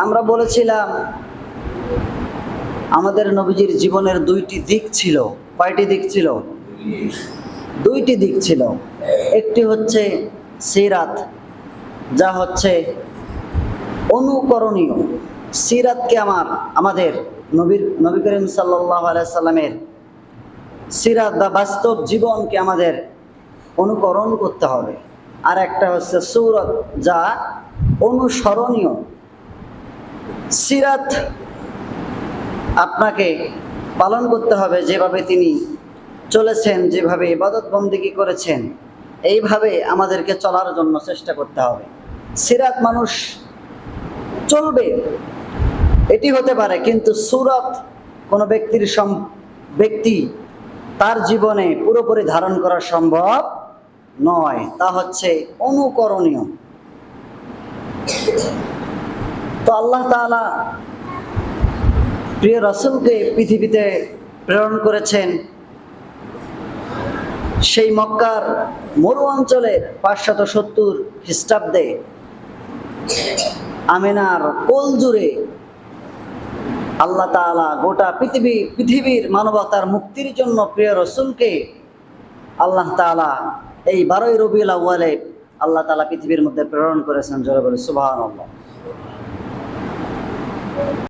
আমরা বলেছিলাম আমাদের নবীজির জীবনের দুইটি দিক ছিল। কয়টি দিক ছিল? দুইটি দিক ছিল। একটি হচ্ছে সিরাত, যা হচ্ছে অনুকরণীয়। সিরাতকে আমাদের নবী করিম সাল্লাল্লাহু আলাইহি সাল্লামের সিরাত বা বাস্তব জীবনকে আমাদের অনুকরণ করতে হবে। আর একটা হচ্ছে সূরত, যা অনুসরণীয়। সিরাত আপনাকে পালন করতে হবে, যেভাবে তিনি চলেছেন, যেভাবে ইবাদত বন্দেগী করেছেন, এইভাবে আমাদেরকে চলার জন্য চেষ্টা করতে হবে। সিরাত মানুষ চলবে, এটি হতে পারে, কিন্তু সূরত কোনো ব্যক্তি তার জীবনে পুরোপুরি ধারণ করা সম্ভব নয়। তা হচ্ছে অনুকরণীয়। তো আল্লাহ তাআলা প্রিয় রাসূলকে পৃথিবীতে প্রেরণ করেছেন সেই মক্কার মরু অঞ্চলে 570 খ্রিস্টাব্দে আমিনার কোল জুড়ে আল্লাহ তাআলা গোটা পৃথিবীর মানবতার মুক্তির জন্য প্রিয় রাসূলকে আল্লাহ তাআলা এই 12ই রবিউল আউয়ালে আল্লাহ তাআলা পৃথিবীর মধ্যে প্রেরণ করেছেন। জোরে বলে সুবহানাল্লাহ।